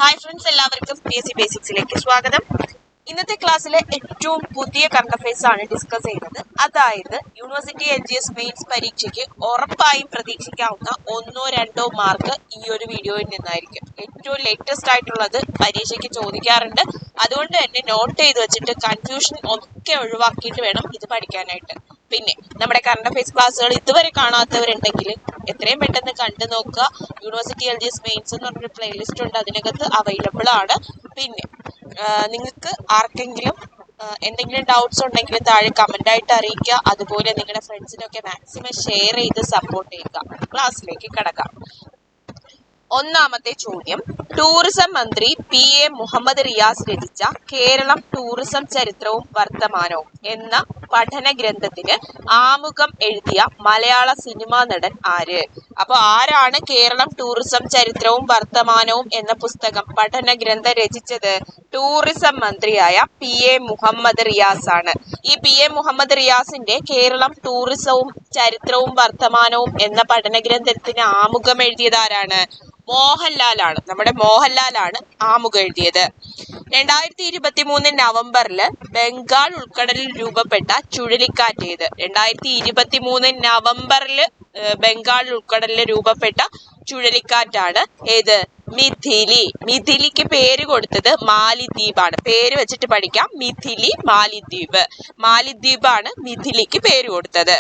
Hi friends, എല്ലാവർക്കും PSC ബേസിക്സിലേക്ക് സ്വാഗതം. ഇന്നത്തെ ക്ലാസ്സിലെ ഏറ്റവും പുതിയ കറണ്ട് അഫയേഴ്സ് ആണ് ഡിസ്കസ് ചെയ്യുന്നത്. അതായത് യൂണിവേഴ്സിറ്റി LGS മെയിൻസ് പരീക്ഷയ്ക്ക് ഉറപ്പായും പ്രതീക്ഷിക്കാവുന്ന 1-2 മാർക്ക് ഈ ഒരു വീഡിയോയിൽ നിന്നായിരിക്കും. ഏറ്റവും ലേറ്റസ്റ്റ് ആയിട്ടുള്ളത് പരീക്ഷയ്ക്ക് ചോദിക്കാറുണ്ട്. അതുകൊണ്ട് തന്നെ നോട്ട് ചെയ്ത് വെച്ചിട്ട് കൺഫ്യൂഷൻ ഒക്കെ ഒഴിവാക്കിയിട്ട് വേണം ഇത് പഠിക്കാനായിട്ട്. പിന്നെ നമ്മുടെ കറണ്ട് അഫയേഴ്സ് ക്ലാസ്സുകൾ ഇതുവരെ കാണാത്തവരുണ്ടെങ്കിൽ എത്രയും പെട്ടെന്ന് കണ്ടു നോക്കുക. യൂണിവേഴ്സിറ്റി LGS മെയിൻസ് എന്ന് പറഞ്ഞൊരു പ്ലേലിസ്റ്റ് ഉണ്ട്, അതിനകത്ത് അവൈലബിൾ ആണ്. പിന്നെ നിങ്ങൾക്ക് ആർക്കെങ്കിലും എന്തെങ്കിലും ഡൗട്ട്സ് ഉണ്ടെങ്കിൽ താഴെ കമന്റ് ആയിട്ട് അറിയിക്കുക. അതുപോലെ നിങ്ങളുടെ ഫ്രണ്ട്സിനൊക്കെ മാക്സിമം ഷെയർ ചെയ്ത് സപ്പോർട്ട് ചെയ്യുക. ക്ലാസ്സിലേക്ക് കടക്കാം. ഒന്നാമത്തെ ചോദ്യം, ടൂറിസം മന്ത്രി PA മുഹമ്മദ് റിയാസ് രചിച്ച കേരളം ടൂറിസം ചരിത്രവും വർത്തമാനവും എന്ന പഠന ഗ്രന്ഥത്തിന് ആമുഖം എഴുതിയ മലയാള സിനിമാ നടൻ ആര്? അപ്പൊ ആരാണ് കേരളം ടൂറിസം ചരിത്രവും വർത്തമാനവും എന്ന പുസ്തകം പഠന ഗ്രന്ഥം രചിച്ചത്? ടൂറിസം മന്ത്രിയായ PA മുഹമ്മദ് റിയാസ് ആണ്. ഈ PA മുഹമ്മദ് റിയാസിന്റെ കേരളം ടൂറിസവും ചരിത്രവും വർത്തമാനവും എന്ന പഠന ഗ്രന്ഥത്തിന് ആമുഖം എഴുതിയത് ആരാണ്? മോഹൻലാലാണ്. നമ്മുടെ മോഹൻലാലാണ് ആമുഖം എഴുതിയത്. 2023 നവംബറില് ബംഗാൾ ഉൾക്കടലിൽ രൂപപ്പെട്ട ചുഴലിക്കാറ്റ് ഏത്? 2023 നവംബറില് ബംഗാൾ ഉൾക്കടലിൽ രൂപപ്പെട്ട ചുഴലിക്കാറ്റാണ് ഏത്? മിഥിലി. മിഥിലിക്ക് പേര് കൊടുത്തത് മാലിദ്വീപാണ്. പേര് വെച്ചിട്ട് പഠിക്കാം. മിഥിലി, മാലിദ്വീപ്. മാലിദ്വീപാണ് മിഥിലിക്ക് പേര് കൊടുത്തത്.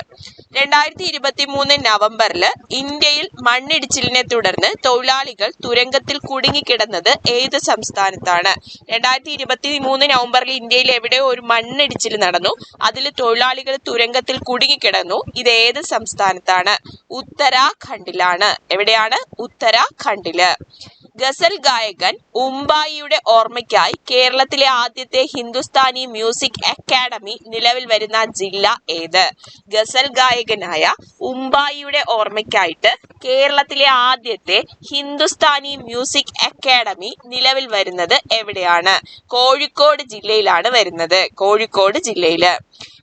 2023 നവംബറിൽ ഇന്ത്യയിൽ മണ്ണിടിച്ചിലിനെ തുടർന്ന് തൊഴിലാളികൾ തുരങ്കത്തിൽ കുടുങ്ങിക്കിടന്നത് ഏത് സംസ്ഥാനത്താണ്? 2023 നവംബറിൽ ഇന്ത്യയിൽ എവിടെയോ ഒരു മണ്ണിടിച്ചിൽ നടന്നു. അതിൽ തൊഴിലാളികൾ തുരങ്കത്തിൽ കുടുങ്ങിക്കിടന്നു. ഇത് ഏത് സംസ്ഥാനത്താണ്? ഉത്തരാഖണ്ഡിലാണ്. എവിടെയാണ്? ഉത്തരാഖണ്ഡില്. ഗസൽ ഗായകൻ ഉമ്പായിയുടെ ഓർമ്മയ്ക്കായി കേരളത്തിലെ ആദ്യത്തെ ഹിന്ദുസ്ഥാനി മ്യൂസിക് അക്കാഡമി നിലവിൽ വരുന്ന ജില്ല ഏത്? ഗസൽ ഗായകനായ ഉമ്പായിയുടെ ഓർമ്മയ്ക്കായിട്ട് കേരളത്തിലെ ആദ്യത്തെ ഹിന്ദുസ്ഥാനി മ്യൂസിക് അക്കാഡമി നിലവിൽ വരുന്നത് എവിടെയാണ്? കോഴിക്കോട് ജില്ലയിലാണ് വരുന്നത്. കോഴിക്കോട് ജില്ലയില്.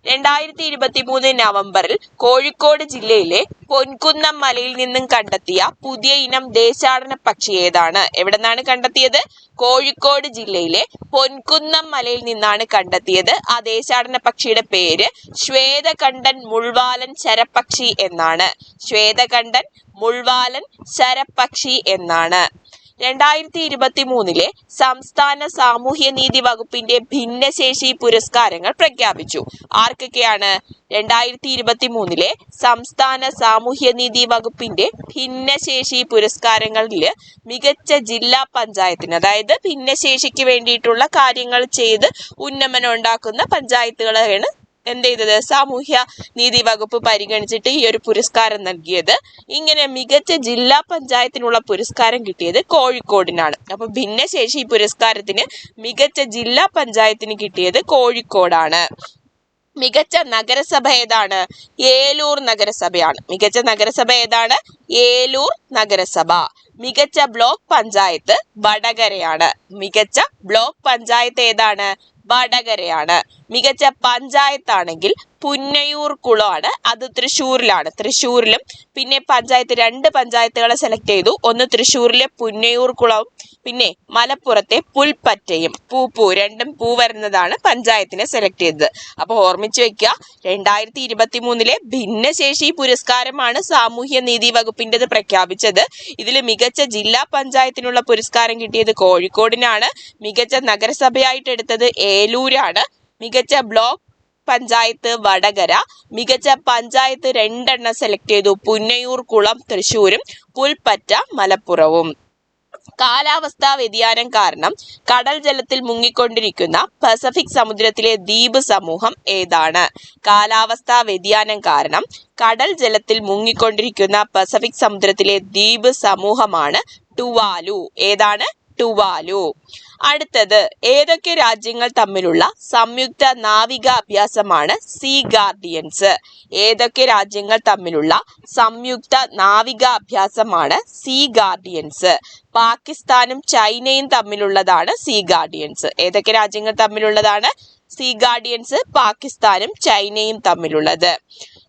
2023 നവംബറിൽ കോഴിക്കോട് ജില്ലയിലെ പൊൻകുന്നം മലയിൽ നിന്നും കണ്ടെത്തിയ പുതിയ ഇനം ദേശാടന പക്ഷി ഏതാണ്? എവിടെ നിന്നാണ് കണ്ടെത്തിയത്? കോഴിക്കോട് ജില്ലയിലെ പൊൻകുന്നം മലയിൽ നിന്നാണ് കണ്ടെത്തിയത്. ആ ദേശാടന പക്ഷിയുടെ പേര് ശ്വേതകണ്ഠൻ മുൾവാലൻ ശരപക്ഷി എന്നാണ്. ശ്വേതകണ്ഠൻ മുൾവാലൻ ശരപക്ഷി എന്നാണ്. 2023 സംസ്ഥാന സാമൂഹ്യനീതി വകുപ്പിന്റെ ഭിന്നശേഷി പുരസ്കാരങ്ങൾ പ്രഖ്യാപിച്ചു. ആർക്കൊക്കെയാണ്? 2023 സംസ്ഥാന സാമൂഹ്യനീതി വകുപ്പിന്റെ ഭിന്നശേഷി പുരസ്കാരങ്ങളിൽ മികച്ച ജില്ലാ പഞ്ചായത്തിന്, അതായത് ഭിന്നശേഷിക്ക് വേണ്ടിയിട്ടുള്ള കാര്യങ്ങൾ ചെയ്ത് ഉന്നമനം ഉണ്ടാക്കുന്ന പഞ്ചായത്തുകളെയാണ് എന്ത് ചെയ്തത്? സാമൂഹ്യ നീതി വകുപ്പ് പരിഗണിച്ചിട്ട് ഈ ഒരു പുരസ്കാരം നൽകിയത്. ഇങ്ങനെ മികച്ച ജില്ലാ പഞ്ചായത്തിനുള്ള പുരസ്കാരം കിട്ടിയത് കോഴിക്കോടിനാണ്. അപ്പൊ ഭിന്നശേഷി പുരസ്കാരത്തിന് മികച്ച ജില്ലാ പഞ്ചായത്തിന് കിട്ടിയത് കോഴിക്കോടാണ്. മികച്ച നഗരസഭ ഏതാണ്? ഏലൂർ നഗരസഭയാണ്. മികച്ച നഗരസഭ ഏതാണ്? ഏലൂർ നഗരസഭ. മികച്ച ബ്ലോക്ക് പഞ്ചായത്ത് വടകരയാണ്. മികച്ച ബ്ലോക്ക് പഞ്ചായത്ത് ഏതാണ്? വടകരയാണ്. മികച്ച പഞ്ചായത്താണെങ്കിൽ പുന്നയൂർ കുളമാണ്. അത് തൃശ്ശൂരിലാണ്. തൃശ്ശൂരിലും പിന്നെ പഞ്ചായത്ത് 2 പഞ്ചായത്തുകളെ സെലക്ട് ചെയ്തു. ഒന്ന് തൃശ്ശൂരിലെ പുന്നയൂർ കുളവും പിന്നെ മലപ്പുറത്തെ പുൽപ്പറ്റയും. പൂ രണ്ടും പൂ വരുന്നതാണ് പഞ്ചായത്തിനെ സെലക്ട് ചെയ്തത്. അപ്പൊ ഓർമ്മിച്ചു വെക്കുക, 2023 ഭിന്നശേഷി പുരസ്കാരമാണ് സാമൂഹ്യ നീതി വകുപ്പിൻ്റെത് പ്രഖ്യാപിച്ചത്. ഇതിൽ മികച്ച ജില്ലാ പഞ്ചായത്തിനുള്ള പുരസ്കാരം കിട്ടിയത് കോഴിക്കോടിനാണ്. മികച്ച നഗരസഭയായിട്ട് എടുത്തത് ഏലൂരാണ്. മികച്ച ബ്ലോക്ക് പഞ്ചായത്ത് വടകര. മികച്ച പഞ്ചായത്ത് 2 സെലക്ട് ചെയ്തു. പുന്നയൂർ കുളം തൃശ്ശൂരും പുൽപ്പറ്റ മലപ്പുറവും. കാലാവസ്ഥാ വ്യതിയാനം കാരണം കടൽ ജലത്തിൽ മുങ്ങിക്കൊണ്ടിരിക്കുന്ന പസഫിക് സമുദ്രത്തിലെ ദ്വീപ് സമൂഹം ഏതാണ്? കാലാവസ്ഥാ വ്യതിയാനം കാരണം കടൽ ജലത്തിൽ മുങ്ങിക്കൊണ്ടിരിക്കുന്ന പസഫിക് സമുദ്രത്തിലെ ദ്വീപ് സമൂഹമാണ് ടുവാലു. ഏതാണ്? ടുവാലു. അടുത്തത്, ഏതൊക്കെ രാജ്യങ്ങൾ തമ്മിലുള്ള സംയുക്ത നാവിക അഭ്യാസമാണ് സീ ഗാർഡിയൻസ്? ഏതൊക്കെ രാജ്യങ്ങൾ തമ്മിലുള്ള സംയുക്ത നാവിക അഭ്യാസമാണ് സീ ഗാർഡിയൻസ്? പാകിസ്ഥാനും ചൈനയും തമ്മിലുള്ളതാണ് സീ ഗാർഡിയൻസ്. ഏതൊക്കെ രാജ്യങ്ങൾ തമ്മിലുള്ളതാണ് സീ ഗാർഡിയൻസ്? പാകിസ്ഥാനും ചൈനയും തമ്മിലുള്ളത്.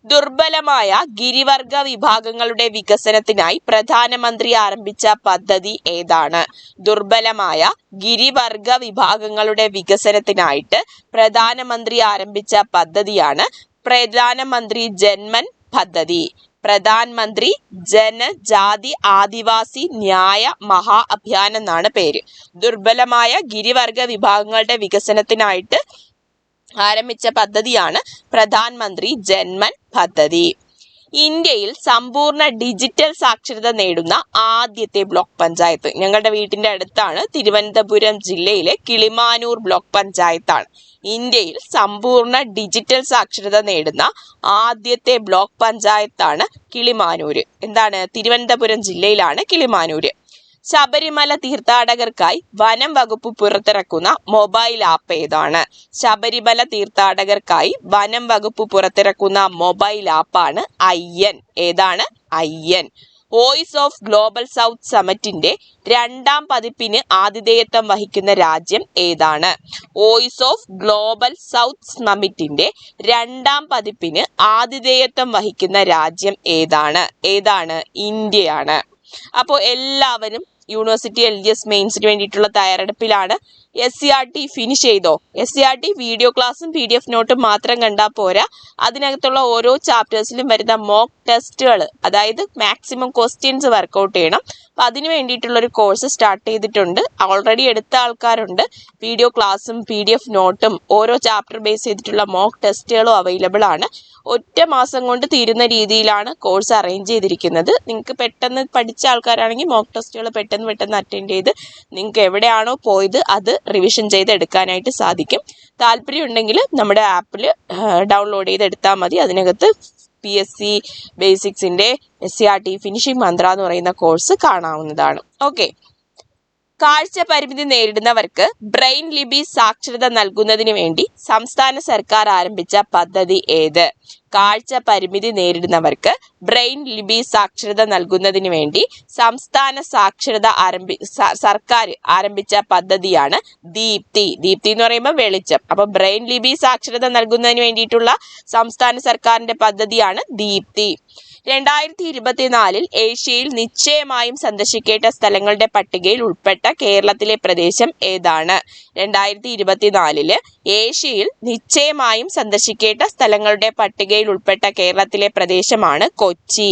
ദുർബലമായ ഗിരിവർഗ വിഭാഗങ്ങളുടെ വികസനത്തിനായി പ്രധാനമന്ത്രി ആരംഭിച്ച പദ്ധതി ഏതാണ്? ദുർബലമായ ഗിരിവർഗ വിഭാഗങ്ങളുടെ വികസനത്തിനായിട്ട് പ്രധാനമന്ത്രി ആരംഭിച്ച പദ്ധതിയാണ് പ്രധാനമന്ത്രി ജൻമൻ പദ്ധതി. പ്രധാനമന്ത്രി ജനജാതി ആദിവാസി ന്യായ മഹാ അഭിയാൻ എന്നാണ് പേര്. ദുർബലമായ ഗിരിവർഗ വിഭാഗങ്ങളുടെ വികസനത്തിനായിട്ട് ആരംഭിച്ച പദ്ധതിയാണ് പ്രധാനമന്ത്രി ജൻമൻ പദ്ധതി. ഇന്ത്യയിൽ സമ്പൂർണ്ണ ഡിജിറ്റൽ സാക്ഷരത നേടുന്ന ആദ്യത്തെ ബ്ലോക്ക് പഞ്ചായത്ത് ഞങ്ങളുടെ വീട്ടിന്റെ അടുത്താണ്. തിരുവനന്തപുരം ജില്ലയിലെ കിളിമാനൂർ ബ്ലോക്ക് പഞ്ചായത്താണ്. ഇന്ത്യയിൽ സമ്പൂർണ്ണ ഡിജിറ്റൽ സാക്ഷരത നേടുന്ന ആദ്യത്തെ ബ്ലോക്ക് പഞ്ചായത്താണ് കിളിമാനൂര്. എന്താണ്? തിരുവനന്തപുരം ജില്ലയിലാണ് കിളിമാനൂര്. ശബരിമല തീർത്ഥാടകർക്കായി വനം വകുപ്പ് പുറത്തിറക്കുന്ന മൊബൈൽ ആപ്പ് ഏതാണ്? ശബരിമല തീർത്ഥാടകർക്കായി വനം വകുപ്പ് പുറത്തിറക്കുന്ന മൊബൈൽ ആപ്പാണ് IN. ഏതാണ്? IN. Voice of Global South സമ്മിറ്റിന്റെ 2ാം പതിപ്പിന് ആതിഥേയത്വം വഹിക്കുന്ന രാജ്യം ഏതാണ്? വോയിസ് ഓഫ് ഗ്ലോബൽ സൗത്ത് സമ്മിറ്റിന്റെ 2ാം പതിപ്പിന് ആതിഥേയത്വം വഹിക്കുന്ന രാജ്യം ഏതാണ്? ഇന്ത്യയാണ്. അപ്പോൾ എല്ലാവരും യൂണിവേഴ്സിറ്റി LGS മെയിൻസിന് വേണ്ടിയിട്ടുള്ള തയ്യാറെടുപ്പിലാണ്. SCRT ഫിനിഷ് ചെയ്തോ? SCRT വീഡിയോ ക്ലാസ്സും PDF നോട്ടും മാത്രം കണ്ടാൽ പോരാ. അതിനകത്തുള്ള ഓരോ ചാപ്റ്റേഴ്സിലും വരുന്ന മോക്ക് ടെസ്റ്റുകൾ, അതായത് മാക്സിമം ക്വസ്റ്റ്യൻസ് വർക്കൗട്ട് ചെയ്യണം. അപ്പം അതിന് വേണ്ടിയിട്ടുള്ള ഒരു കോഴ്സ് സ്റ്റാർട്ട് ചെയ്തിട്ടുണ്ട്. ഓൾറെഡി എടുത്ത ആൾക്കാരുണ്ട്. വീഡിയോ ക്ലാസ്സും PDF നോട്ടും ഓരോ ചാപ്റ്റർ ബേസ് ചെയ്തിട്ടുള്ള മോക്ക് ടെസ്റ്റുകളും അവൈലബിൾ ആണ്. ഒറ്റ മാസം കൊണ്ട് തീരുന്ന രീതിയിലാണ് കോഴ്സ് അറേഞ്ച് ചെയ്തിരിക്കുന്നത്. നിങ്ങൾക്ക് പെട്ടെന്ന് പഠിച്ച ആൾക്കാരാണെങ്കിൽ മോക്ക് ടെസ്റ്റുകൾ പെട്ടെന്ന് അറ്റൻഡ് ചെയ്ത് നിങ്ങൾക്ക് എവിടെയാണോ പോയത് അത് റിവിഷൻ ചെയ്ത് എടുക്കാനായിട്ട് സാധിക്കും. താല്പര്യം ഉണ്ടെങ്കിൽ നമ്മുടെ ആപ്പിൽ ഡൗൺലോഡ് ചെയ്ത് എടുത്താൽ മതി. അതിനകത്ത് PSC ബേസിക്സിന്റെ SCRT ഫിനിഷിംഗ് മന്ത്ര എന്ന് പറയുന്ന കോഴ്സ് കാണാവുന്നതാണ്. ഓക്കെ. കാഴ്ച പരിമിതി നേരിടുന്നവർക്ക് ബ്രെയിൻ ലിപി സാക്ഷരത നൽകുന്നതിന് വേണ്ടി സംസ്ഥാന സർക്കാർ ആരംഭിച്ച പദ്ധതി ഏത്? കാഴ്ച പരിമിതി നേരിടുന്നവർക്ക് ബ്രെയിൻ ലിപി സാക്ഷരത നൽകുന്നതിന് വേണ്ടി സംസ്ഥാന സർക്കാർ ആരംഭിച്ച പദ്ധതിയാണ് ദീപ്തി. ദീപ്തി എന്ന് പറയുമ്പോൾ വെളിച്ചം. അപ്പൊ ബ്രെയിൻ ലിപി സാക്ഷരത നൽകുന്നതിന് വേണ്ടിയിട്ടുള്ള സംസ്ഥാന സർക്കാരിന്റെ പദ്ധതിയാണ് ദീപ്തി. 2024 ഏഷ്യയിൽ നിശ്ചയമായും സന്ദർശിക്കേണ്ട സ്ഥലങ്ങളുടെ പട്ടികയിൽ ഉൾപ്പെട്ട കേരളത്തിലെ പ്രദേശം ഏതാണ്? 2024 ഏഷ്യയിൽ നിശ്ചയമായും സന്ദർശിക്കേണ്ട സ്ഥലങ്ങളുടെ പട്ടികയിൽ ഉൾപ്പെട്ട കേരളത്തിലെ പ്രദേശമാണ് കൊച്ചി.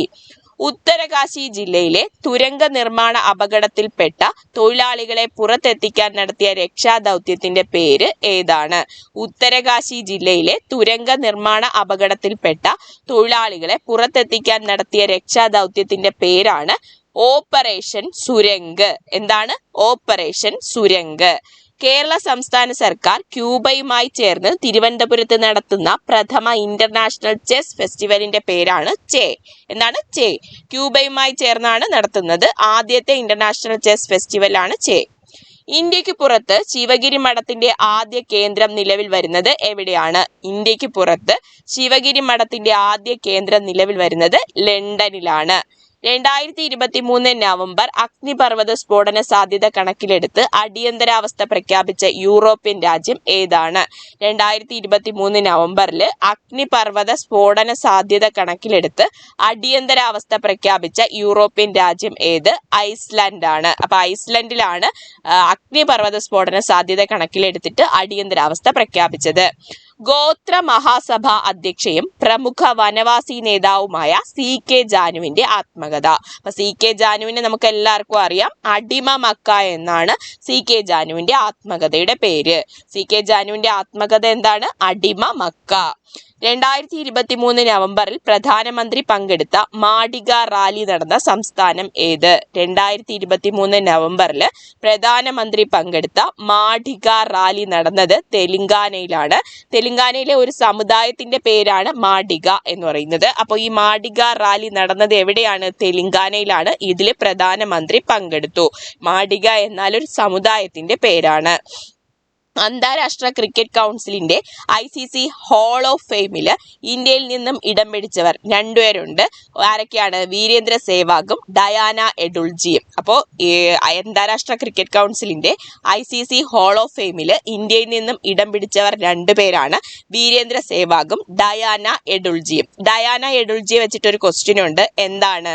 ഉത്തരകാശി ജില്ലയിലെ തുരങ്ക നിർമ്മാണ അപകടത്തിൽപ്പെട്ട തൊഴിലാളികളെ പുറത്തെത്തിക്കാൻ നടത്തിയ രക്ഷാദൗത്യത്തിന്റെ പേര് ഏതാണ്? ഉത്തരകാശി ജില്ലയിലെ തുരങ്ക നിർമ്മാണ അപകടത്തിൽപ്പെട്ട തൊഴിലാളികളെ പുറത്തെത്തിക്കാൻ നടത്തിയ രക്ഷാദൗത്യത്തിന്റെ പേരാണ് ഓപ്പറേഷൻ സുരംഗ്. എന്താണ്? ഓപ്പറേഷൻ സുരംഗ്. കേരള സംസ്ഥാന സർക്കാർ ക്യൂബയുമായി ചേർന്ന് തിരുവനന്തപുരത്ത് നടത്തുന്ന പ്രഥമ ഇന്റർനാഷണൽ ചെസ് ഫെസ്റ്റിവലിന്റെ പേരാണ് ചെ. എന്താണ്? ചെ. ക്യൂബയുമായി ചേർന്നാണ് നടത്തുന്നത്. ആദ്യത്തെ ഇന്റർനാഷണൽ ചെസ് ഫെസ്റ്റിവലാണ് ചെ. ഇന്ത്യക്ക് പുറത്ത് ശിവഗിരി മഠത്തിന്റെ ആദ്യ കേന്ദ്രം നിലവിൽ വരുന്നത് എവിടെയാണ്? ഇന്ത്യക്ക് പുറത്ത് ശിവഗിരി മഠത്തിന്റെ ആദ്യ കേന്ദ്രം നിലവിൽ വരുന്നത് ലണ്ടനിലാണ്. 2023 നവംബർ അഗ്നിപർവ്വത സ്ഫോടന സാധ്യത കണക്കിലെടുത്ത് അടിയന്തരാവസ്ഥ പ്രഖ്യാപിച്ച യൂറോപ്യൻ രാജ്യം ഏതാണ്? 2023 നവംബറിൽ അഗ്നിപർവ്വത സ്ഫോടന സാധ്യത കണക്കിലെടുത്ത് അടിയന്തരാവസ്ഥ പ്രഖ്യാപിച്ച യൂറോപ്യൻ രാജ്യം ഏത്? ഐസ്ലാൻഡ് ആണ്. അപ്പൊ ഐസ്ലൻഡിലാണ് അഗ്നിപർവ്വത സ്ഫോടന സാധ്യത കണക്കിലെടുത്തിട്ട് അടിയന്തരാവസ്ഥ പ്രഖ്യാപിച്ചത്. ഗോത്ര മഹാസഭ അധ്യക്ഷയും പ്രമുഖ വനവാസി നേതാവുമായ CK ജാനുവിന്റെ ആത്മകഥ. അപ്പൊ CK ജാനുവിനെ നമുക്ക് എല്ലാവർക്കും അറിയാം. അടിമ മക്ക എന്നാണ് CK ജാനുവിന്റെ ആത്മകഥയുടെ പേര്. CK ജാനുവിന്റെ ആത്മകഥ എന്താണ്? അടിമ മക്ക. 2023 നവംബറിൽ പ്രധാനമന്ത്രി പങ്കെടുത്ത മാഡിഗ റാലി നടന്ന സംസ്ഥാനം ഏത്? 2023 നവംബറിൽ പ്രധാനമന്ത്രി പങ്കെടുത്ത മാഡിഗ റാലി നടന്നത് തെലങ്കാനയിലാണ്. തെലങ്കാനയിലെ ഒരു സമുദായത്തിന്റെ പേരാണ് മാഡിഗ എന്ന് പറയുന്നത്. അപ്പോൾ ഈ മാഡിഗ റാലി നടന്നത് എവിടെയാണ്? തെലങ്കാനയിലാണ്. ഇതിൽ പ്രധാനമന്ത്രി പങ്കെടുത്തു. മാഡിഗ എന്നാൽ ഒരു സമുദായത്തിന്റെ പേരാണ്. അന്താരാഷ്ട്ര ക്രിക്കറ്റ് കൗൺസിലിന്റെ ICC ഹാൾ ഓഫ് ഫെയിമില് ഇന്ത്യയിൽ നിന്നും ഇടം പിടിച്ചവർ രണ്ടുപേരുണ്ട്. ആരൊക്കെയാണ്? വീരേന്ദ്ര സേവാഗും ഡയാന എഡുൾജിയും. അപ്പോൾ അന്താരാഷ്ട്ര ക്രിക്കറ്റ് കൗൺസിലിന്റെ ICC ഹാൾ ഓഫ് ഫെയിമില് ഇന്ത്യയിൽ നിന്നും ഇടം പിടിച്ചവർ രണ്ടുപേരാണ് വീരേന്ദ്ര സേവാഗും ഡയാന എഡുൾജിയും. ഡയാന എഡുൾജിയെ വെച്ചിട്ടൊരു ക്വസ്റ്റ്യൻ ഉണ്ട്. എന്താണ്?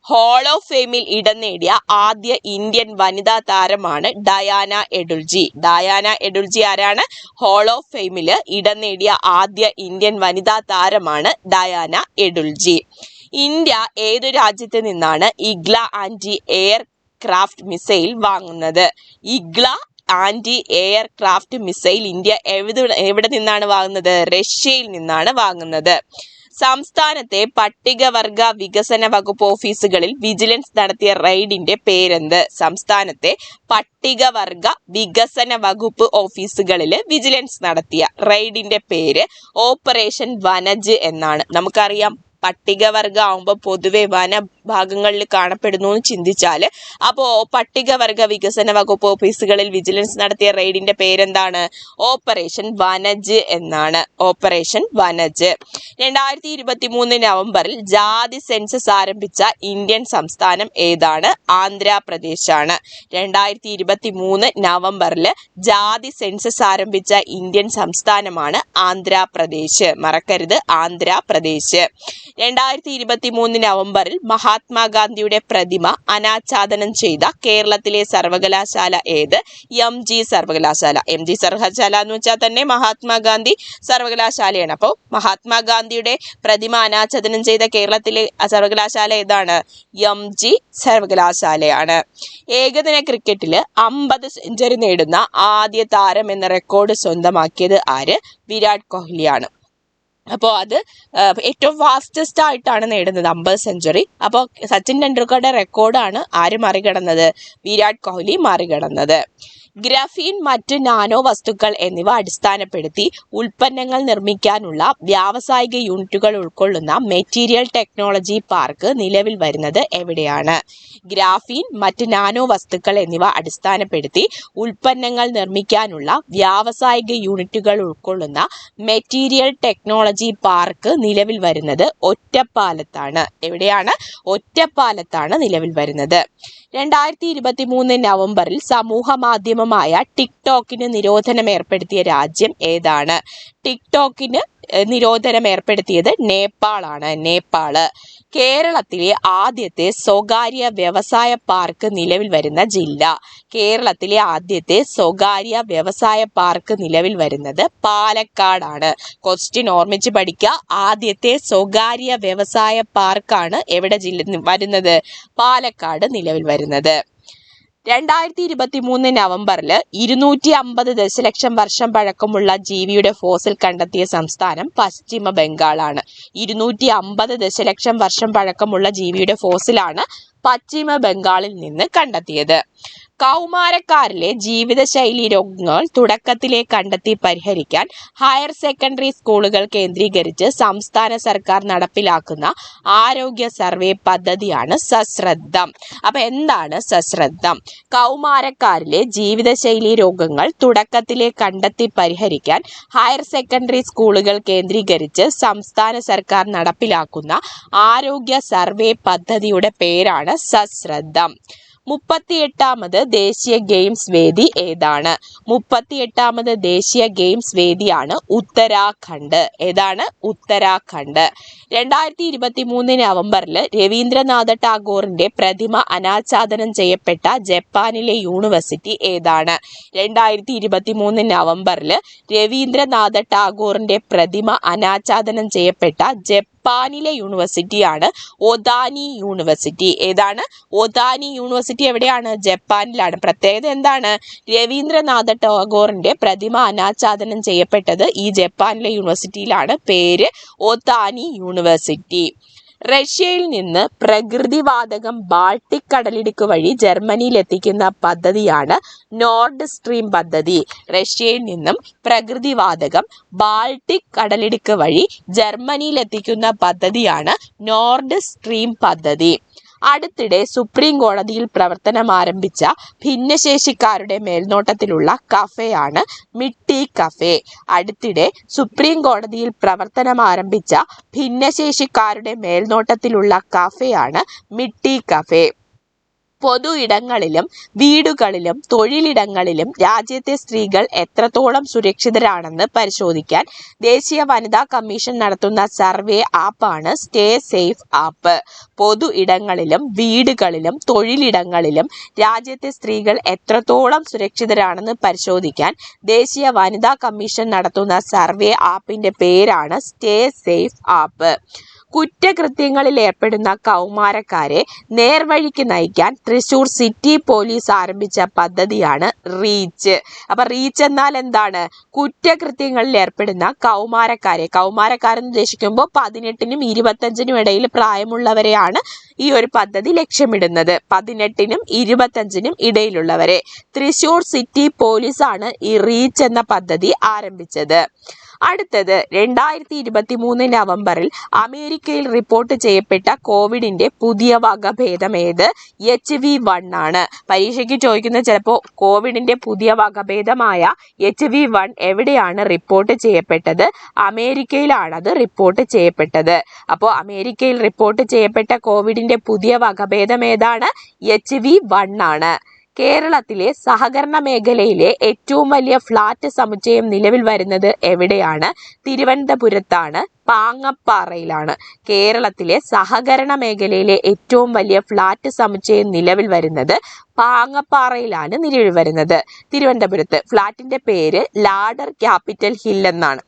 ഹാൾ ഓഫ് ഫെയിമിൽ ഇടം നേടിയ ആദ്യ ഇന്ത്യൻ വനിതാ താരമാണ് ഡയാന എഡുൾജി. ഡയാന എഡുൾജി ആരാണ്? ഹാൾ ഓഫ് ഫെയിമിൽ ഇടം നേടിയ ആദ്യ ഇന്ത്യൻ വനിതാ താരമാണ് ഡയാന എഡുൾജി. ഇന്ത്യ ഏതു രാജ്യത്ത് നിന്നാണ് Igla anti aircraft missile വാങ്ങുന്നത്? Igla anti aircraft missile India എവിടെ നിന്നാണ് വാങ്ങുന്നത്? റഷ്യയിൽ നിന്നാണ് വാങ്ങുന്നത്. സംസ്ഥാനത്തെ പട്ടികവർഗ വികസന വകുപ്പ് ഓഫീസുകളിൽ വിജിലൻസ് നടത്തിയ റെയ്ഡിന്റെ പേരെന്ത്? സംസ്ഥാനത്തെ പട്ടികവർഗ വികസന വകുപ്പ് ഓഫീസുകളിൽ വിജിലൻസ് നടത്തിയ റെയ്ഡിന്റെ പേര് ഓപ്പറേഷൻ വനജ് എന്നാണ്. നമുക്കറിയാം പട്ടികവർഗ ആവുമ്പോൾ പൊതുവെ വനഭാഗങ്ങളിൽ കാണപ്പെടുന്നു എന്ന് ചിന്തിച്ചാല് അപ്പോൾ പട്ടികവർഗ വികസന വകുപ്പ് ഓഫീസുകളിൽ വിജിലൻസ് നടത്തിയ റെയ്ഡിന്റെ പേരെന്താണ്? ഓപ്പറേഷൻ വനജ് എന്നാണ്. ഓപ്പറേഷൻ വനജ്. 2023 നവംബറിൽ ജാതി സെൻസസ് ആരംഭിച്ച ഇന്ത്യൻ സംസ്ഥാനം ഏതാണ്? ആന്ധ്രാപ്രദേശാണ്. 2023 നവംബറിൽ ജാതി സെൻസസ് ആരംഭിച്ച ഇന്ത്യൻ സംസ്ഥാനമാണ് ആന്ധ്രാപ്രദേശ്. മറക്കരുത്, ആന്ധ്രാപ്രദേശ്. 2023 നവംബറിൽ മഹാത്മാഗാന്ധിയുടെ പ്രതിമ അനാച്ഛാദനം ചെയ്ത കേരളത്തിലെ സർവകലാശാല ഏത്? MG സർവകലാശാല. MG സർവകലാശാല എന്ന് വെച്ചാൽ തന്നെ മഹാത്മാഗാന്ധി സർവകലാശാലയാണ്. അപ്പോൾ മഹാത്മാഗാന്ധിയുടെ പ്രതിമ അനാച്ഛാദനം ചെയ്ത കേരളത്തിലെ സർവകലാശാല ഏതാണ്? MG സർവകലാശാലയാണ്. ഏകദിന ക്രിക്കറ്റില് 50 സെഞ്ചുറി നേടുന്ന ആദ്യ താരം എന്ന റെക്കോർഡ് സ്വന്തമാക്കിയത് ആര്? വിരാട് കോഹ്ലിയാണ്. അപ്പോൾ അത് ഏറ്റവും ഫാസ്റ്റസ്റ്റ് ആയിട്ടാണ് നേടുന്നത് 50 സെഞ്ചുറി. അപ്പോൾ സച്ചിൻ ടെണ്ടുൽക്കറുടെ റെക്കോർഡാണ് ആര് മറികടന്നത്? വിരാട് കോഹ്ലി മറികടന്നത്. ഗ്രഫീൻ, മറ്റ് നാനോ വസ്തുക്കൾ എന്നിവ അടിസ്ഥാനപ്പെടുത്തി ഉൽപ്പന്നങ്ങൾ നിർമ്മിക്കാനുള്ള വ്യാവസായിക യൂണിറ്റുകൾ ഉൾക്കൊള്ളുന്ന മെറ്റീരിയൽ ടെക്നോളജി പാർക്ക് നിലവിൽ വരുന്നത് എവിടെയാണ്? ഗ്രാഫീൻ, മറ്റ് നാനോ വസ്തുക്കൾ എന്നിവ അടിസ്ഥാനപ്പെടുത്തി ഉൽപ്പന്നങ്ങൾ നിർമ്മിക്കാനുള്ള വ്യാവസായിക യൂണിറ്റുകൾ ഉൾക്കൊള്ളുന്ന മെറ്റീരിയൽ ടെക്നോളജി പാർക്ക് നിലവിൽ വരുന്നത് ഒറ്റപ്പാലത്താണ്. എവിടെയാണ്? ഒറ്റപ്പാലത്താണ് നിലവിൽ വരുന്നത്. 2023 നവംബറിൽ സമൂഹ മാധ്യമമായ ടിക്ടോക്കിന് നിരോധനം ഏർപ്പെടുത്തിയ രാജ്യം ഏതാണ്? ടിക്ടോക്കിന് നിരോധനം ഏർപ്പെടുത്തിയത് നേപ്പാളാണ്. നേപ്പാള്. കേരളത്തിലെ ആദ്യത്തെ സ്വകാര്യ വ്യവസായ പാർക്ക് നിലവിൽ വരുന്ന ജില്ല? കേരളത്തിലെ ആദ്യത്തെ സ്വകാര്യ വ്യവസായ പാർക്ക് നിലവിൽ വരുന്നത് പാലക്കാടാണ്. ക്വസ്റ്റ്യൻ ഓർമ്മിച്ച് പഠിക്കുക. ആദ്യത്തെ സ്വകാര്യ വ്യവസായ പാർക്കാണ് എവിടെ ജില്ല വരുന്നത്? പാലക്കാട് നിലവിൽ വരുന്നത്. 2023 നവംബറിൽ 250 ദശലക്ഷം വർഷം പഴക്കമുള്ള ജീവിയുടെ ഫോസിൽ കണ്ടെത്തിയ സംസ്ഥാനം പശ്ചിമ ബംഗാളാണ്. 250 ദശലക്ഷം വർഷം പഴക്കമുള്ള ജീവിയുടെ ഫോസിലാണ് പശ്ചിമ ബംഗാളിൽ നിന്ന് കണ്ടെത്തിയത്. കൗമാരക്കാരിലെ ജീവിതശൈലി രോഗങ്ങൾ തുടക്കത്തിലെ കണ്ടെത്തി പരിഹരിക്കാൻ ഹയർ സെക്കൻഡറി സ്കൂളുകൾ കേന്ദ്രീകരിച്ച് സംസ്ഥാന സർക്കാർ നടപ്പിലാക്കുന്ന ആരോഗ്യ സർവേ പദ്ധതിയാണ് സശ്രദ്ധം. അപ്പൊ എന്താണ് സശ്രദ്ധം? കൗമാരക്കാരിലെ ജീവിതശൈലി രോഗങ്ങൾ തുടക്കത്തിലെ കണ്ടെത്തി പരിഹരിക്കാൻ ഹയർ സെക്കൻഡറി സ്കൂളുകൾ കേന്ദ്രീകരിച്ച് സംസ്ഥാന സർക്കാർ നടപ്പിലാക്കുന്ന ആരോഗ്യ സർവേ പദ്ധതിയുടെ പേരാണ് സശ്രദ്ധം. 38ാമത് ദേശീയ ഗെയിംസ് വേദി ഏതാണ്? 38ാമത് ദേശീയ ഗെയിംസ് വേദിയാണ് ഉത്തരാഖണ്ഡ്. ഏതാണ്? ഉത്തരാഖണ്ഡ്. 2023 നവംബറിൽ രവീന്ദ്രനാഥ ടാഗോറിന്റെ പ്രതിമ അനാച്ഛാദനം ചെയ്യപ്പെട്ട ജപ്പാനിലെ യൂണിവേഴ്സിറ്റി ഏതാണ്? 2023 നവംബറിൽ രവീന്ദ്രനാഥ ടാഗോറിന്റെ പ്രതിമ അനാച്ഛാദനം ചെയ്യപ്പെട്ട ജപ്പാനിലെ യൂണിവേഴ്സിറ്റിയാണ് ഒതാനി യൂണിവേഴ്സിറ്റി. ഏതാണ്? ഒതാനി യൂണിവേഴ്സിറ്റി എവിടെയാണ്? ജപ്പാനിലാണ്. പ്രത്യേകത എന്താണ്? രവീന്ദ്രനാഥ ടാഗോറിന്റെ പ്രതിമ അനാച്ഛാദനം ചെയ്യപ്പെട്ടത് ഈ ജപ്പാനിലെ യൂണിവേഴ്സിറ്റിയിലാണ്. പേര് ഒതാനി യൂണിവേഴ്സിറ്റി. റഷ്യയിൽ നിന്ന് പ്രകൃതിവാതകം ബാൾട്ടിക് കടലിടുക്ക് വഴി ജർമ്മനിയിൽ എത്തിക്കുന്ന പദ്ധതിയാണ് നോർഡ് സ്ട്രീം പദ്ധതി. റഷ്യയിൽ നിന്നും പ്രകൃതിവാതകം ബാൾട്ടിക് കടലിടുക്ക് വഴി ജർമ്മനിയിൽ എത്തിക്കുന്ന പദ്ധതിയാണ് നോർഡ് സ്ട്രീം പദ്ധതി. അടുത്തിടെ സുപ്രീം കോടതിയിൽ പ്രവർത്തനം ആരംഭിച്ച ഭിന്നശേഷിക്കാരുടെ മേൽനോട്ടത്തിലുള്ള കഫേയാണ് മിട്ടി കഫേ. അടുത്തിടെ സുപ്രീം കോടതിയിൽ പ്രവർത്തനം ആരംഭിച്ച ഭിന്നശേഷിക്കാരുടെ മേൽനോട്ടത്തിലുള്ള കഫേയാണ് മിട്ടി കഫേ. പൊതു ഇടങ്ങളിലും വീടുകളിലും തൊഴിലിടങ്ങളിലും രാജ്യത്തെ സ്ത്രീകൾ എത്രത്തോളം സുരക്ഷിതരാണെന്ന് പരിശോധിക്കാൻ ദേശീയ വനിതാ കമ്മീഷൻ നടത്തുന്ന സർവേ ആപ്പാണ് സ്റ്റേ സേഫ് ആപ്പ്. പൊതു ഇടങ്ങളിലും വീടുകളിലും തൊഴിലിടങ്ങളിലും രാജ്യത്തെ സ്ത്രീകൾ എത്രത്തോളം സുരക്ഷിതരാണെന്ന് പരിശോധിക്കാൻ ദേശീയ വനിതാ കമ്മീഷൻ നടത്തുന്ന സർവേ ആപ്പിന്റെ പേരാണ് സ്റ്റേ സേഫ് ആപ്പ്. കുറ്റകൃത്യങ്ങളിൽ ഏർപ്പെടുന്ന കൗമാരക്കാരെ നേർവഴിക്ക് നയിക്കാൻ തൃശൂർ സിറ്റി പോലീസ് ആരംഭിച്ച പദ്ധതിയാണ് റീച്ച്. അപ്പൊ റീച്ച് എന്നാൽ എന്താണ്? കുറ്റകൃത്യങ്ങളിൽ ഏർപ്പെടുന്ന കൗമാരക്കാരെന്ന് ഉദ്ദേശിക്കുമ്പോൾ 18നും 25നും ഇടയിൽ പ്രായമുള്ളവരെയാണ് ഈ ഒരു പദ്ധതി ലക്ഷ്യമിടുന്നത്. 18നും 25നും ഇടയിലുള്ളവരെ. തൃശൂർ സിറ്റി പോലീസാണ് ഈ റീച്ച് എന്ന പദ്ധതി ആരംഭിച്ചത്. അടുത്തത് 2023 നവംബറിൽ അമേരിക്കയിൽ റിപ്പോർട്ട് ചെയ്യപ്പെട്ട കോവിഡിന്റെ പുതിയ വകഭേദം ഏത്? HV1 ആണ്. പരീക്ഷയ്ക്ക് ചോദിക്കുന്ന ചിലപ്പോൾ കോവിഡിന്റെ പുതിയ വകഭേദമായ HV1 എവിടെയാണ് റിപ്പോർട്ട് ചെയ്യപ്പെട്ടത്? അമേരിക്കയിലാണ് അത് റിപ്പോർട്ട് ചെയ്യപ്പെട്ടത്. അപ്പോൾ അമേരിക്കയിൽ റിപ്പോർട്ട് ചെയ്യപ്പെട്ട കോവിഡിന്റെ പുതിയ വകഭേദം ഏതാണ്? HV1 ആണ്. കേരളത്തിലെ സഹകരണ മേഖലയിലെ ഏറ്റവും വലിയ ഫ്ളാറ്റ് സമുച്ചയം നിലവിൽ വരുന്നത് എവിടെയാണ്? തിരുവനന്തപുരത്താണ്, പാങ്ങപ്പാറയിലാണ്. കേരളത്തിലെ സഹകരണ മേഖലയിലെ ഏറ്റവും വലിയ ഫ്ളാറ്റ് സമുച്ചയം നിലവിൽ വരുന്നത് പാങ്ങപ്പാറയിലാണ് നിലവിൽ വരുന്നത്. തിരുവനന്തപുരത്ത്. ഫ്ളാറ്റിന്റെ പേര് ലാഡർ ക്യാപിറ്റൽ ഹിൽ എന്നാണ്.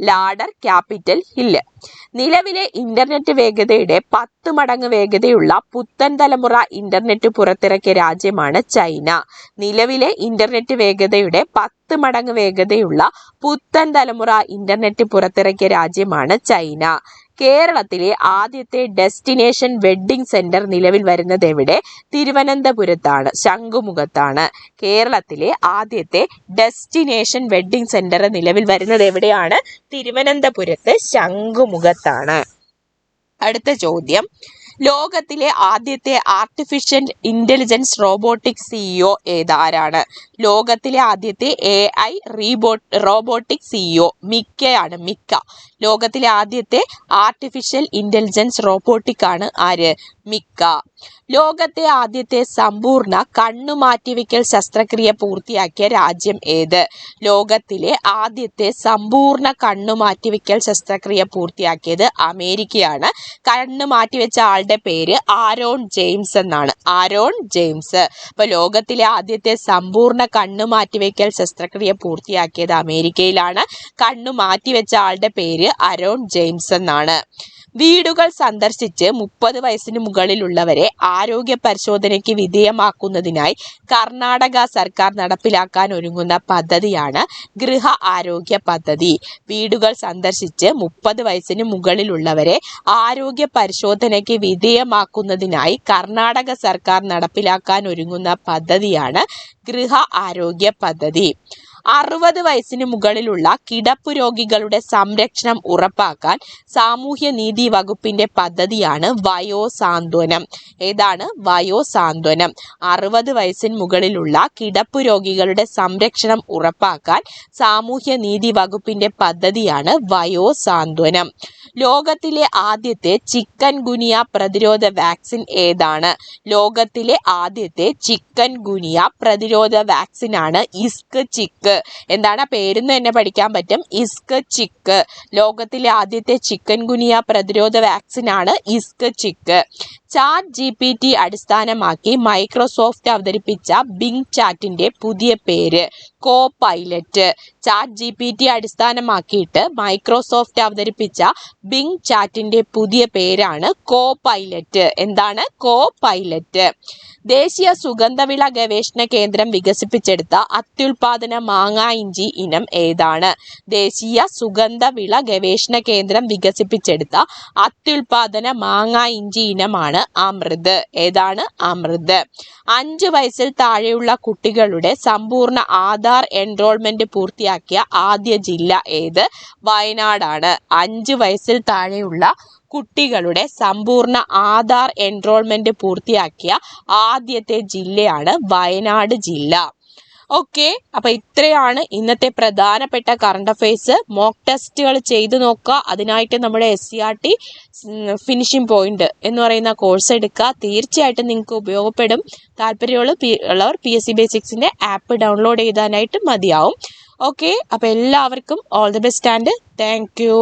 Ladder capital hill. നിലവിലെ ഇന്റർനെറ്റ് വേഗതയുടെ 10 മടങ്ങ് വേഗതയുള്ള പുത്തൻ തലമുറ ഇന്റർനെറ്റ് പുറത്തിറക്കിയ രാജ്യമാണ് ചൈന. നിലവിലെ ഇന്റർനെറ്റ് വേഗതയുടെ 10 മടങ്ങ് വേഗതയുള്ള പുത്തൻ തലമുറ ഇന്റർനെറ്റ് പുറത്തിറക്കിയ രാജ്യമാണ് ചൈന. കേരളത്തിലെ ആദ്യത്തെ ഡെസ്റ്റിനേഷൻ വെഡ്ഡിംഗ് സെന്റർ നിലവിൽ വരുന്നത് എവിടെ? തിരുവനന്തപുരത്താണ്, ശംഖുമുഖത്താണ്. കേരളത്തിലെ ആദ്യത്തെ ഡെസ്റ്റിനേഷൻ വെഡ്ഡിംഗ് സെന്റർ നിലവിൽ വരുന്നത് എവിടെയാണ്? തിരുവനന്തപുരത്ത്, ശംഖുമുഖത്താണ്. അടുത്ത ചോദ്യം, ലോകത്തിലെ ആദ്യത്തെ ആർട്ടിഫിഷ്യൽ ഇന്റലിജൻസ് റോബോട്ടിക് CEO ആരാണ്? ലോകത്തിലെ ആദ്യത്തെ AI റോബോട്ടിക് CEO മിക്കയാണ്. മിക്ക. ലോകത്തിലെ ആദ്യത്തെ ആർട്ടിഫിഷ്യൽ ഇന്റലിജൻസ് റോബോട്ടിക് ആണ് ആര്? മിക്ക. ലോകത്തെ ആദ്യത്തെ സമ്പൂർണ്ണ കണ്ണുമാറ്റിവെക്കൽ ശസ്ത്രക്രിയ പൂർത്തിയാക്കിയ രാജ്യം ഏത്? ലോകത്തിലെ ആദ്യത്തെ സമ്പൂർണ്ണ കണ്ണുമാറ്റിവെക്കൽ ശസ്ത്രക്രിയ പൂർത്തിയാക്കിയത് അമേരിക്കയാണ്. കണ്ണ് മാറ്റിവെച്ച ആളുടെ പേര് ആരോൺ ജെയിംസ് എന്നാണ്. Aaron James. അപ്പൊ ലോകത്തിലെ ആദ്യത്തെ സമ്പൂർണ്ണ കണ്ണു മാറ്റിവെക്കൽ ശസ്ത്രക്രിയ പൂർത്തിയാക്കിയത് അമേരിക്കയിലാണ്. കണ്ണു മാറ്റിവെച്ച ആളുടെ പേര് ആരോൺ ജെയിംസ് എന്നാണ്. വീടുകൾ സന്ദർശിച്ച് 30 വയസ്സിന് മുകളിലുള്ളവരെ ആരോഗ്യ പരിശോധനയ്ക്ക് വിധേയമാക്കുന്നതിനായി കർണാടക സർക്കാർ നടപ്പിലാക്കാൻ ഒരുങ്ങുന്ന പദ്ധതിയാണ് ഗൃഹ ആരോഗ്യ പദ്ധതി. വീടുകൾ സന്ദർശിച്ച് 30 വയസ്സിന് മുകളിലുള്ളവരെ ആരോഗ്യ പരിശോധനയ്ക്ക് വിധേയമാക്കുന്നതിനായി കർണാടക സർക്കാർ നടപ്പിലാക്കാൻ ഒരുങ്ങുന്ന പദ്ധതിയാണ് ഗൃഹ ആരോഗ്യ പദ്ധതി. 60 വയസ്സിന് മുകളിലുള്ള കിടപ്പു രോഗികളുടെ സംരക്ഷണം ഉറപ്പാക്കാൻ സാമൂഹ്യനീതി വകുപ്പിന്റെ പദ്ധതിയാണ് വയോസാന്ത്വനം. ഏതാണ്? വയോസാന്ത്വനം. 60 വയസ്സിന് മുകളിലുള്ള കിടപ്പു രോഗികളുടെ സംരക്ഷണം ഉറപ്പാക്കാൻ സാമൂഹ്യനീതി വകുപ്പിന്റെ പദ്ധതിയാണ് വയോസാന്ത്വനം. ലോകത്തിലെ ആദ്യത്തെ ചിക്കൻ ഗുനിയ പ്രതിരോധ വാക്സിൻ ഏതാണ്? ലോകത്തിലെ ആദ്യത്തെ ചിക്കൻ ഗുനിയ പ്രതിരോധ വാക്സിനാണ് ഇസ്ക് ചിക്ക്. എന്താണ് ആ പേരെന്ന് തന്നെ പഠിക്കാൻ പറ്റും. ഇസ്ക് ചിക്ക്. ലോകത്തിലെ ആദ്യത്തെ ചിക്കൻ ഗുനിയ പ്രതിരോധ വാക്സിനാണ് ഇസ്ക് ചിക്ക്. ChatGPT അടിസ്ഥാനമാക്കി മൈക്രോസോഫ്റ്റ് അവതരിപ്പിച്ച ബിങ് ചാറ്റിന്റെ പുതിയ പേര് കോപൈലറ്റ്. ChatGPT അടിസ്ഥാനമാക്കിയിട്ട് മൈക്രോസോഫ്റ്റ് അവതരിപ്പിച്ച ബിങ് ചാറ്റിന്റെ പുതിയ പേരാണ് കോപൈലറ്റ്. എന്താണ്? കോപൈലറ്റ്. ദേശീയ സുഗന്ധവിള ഗവേഷണ കേന്ദ്രം വികസിപ്പിച്ചെടുത്ത അത്യുൽപാദന മാങ്ങ ഇഞ്ചി ഇനം ഏതാണ്? ദേശീയ സുഗന്ധവിള ഗവേഷണ കേന്ദ്രം വികസിപ്പിച്ചെടുത്ത അത്യുൽപാദന മാങ്ങ ഇഞ്ചി ഇനമാണ് അമൃത്. ഏതാണ്? അമൃത്. 5 വയസ്സിൽ താഴെയുള്ള കുട്ടികളുടെ സമ്പൂർണ്ണ ആധാർ എൻറോൾമെന്റ് പൂർത്തിയാക്കിയ ആദ്യ ജില്ല ഏത്? വയനാടാണ്. 5 വയസ്സിൽ താഴെയുള്ള കുട്ടികളുടെ സമ്പൂർണ്ണ ആധാർ എൻറോൾമെന്റ് പൂർത്തിയാക്കിയ ആദ്യത്തെ ജില്ലയാണ് വയനാട് ജില്ല. ഓക്കെ, അപ്പൊ ഇത്രയാണ് ഇന്നത്തെ പ്രധാനപ്പെട്ട കറണ്ട് അഫയേഴ്സ്. മോക്ക് ടെസ്റ്റുകൾ ചെയ്തു നോക്കുക. അതിനായിട്ട് നമ്മുടെ SCERT ഫിനിഷിംഗ് പോയിന്റ് എന്ന് പറയുന്ന കോഴ്സ് എടുക്കുക. തീർച്ചയായിട്ടും നിങ്ങൾക്ക് ഉപയോഗപ്പെടും. താല്പര്യമുള്ളവർ PSC ബേസിക്സിന്റെ ആപ്പ് ഡൗൺലോഡ് ചെയ്താനായിട്ട് മതിയാവും. ഓക്കെ, അപ്പൊ എല്ലാവർക്കും all the best and thank you.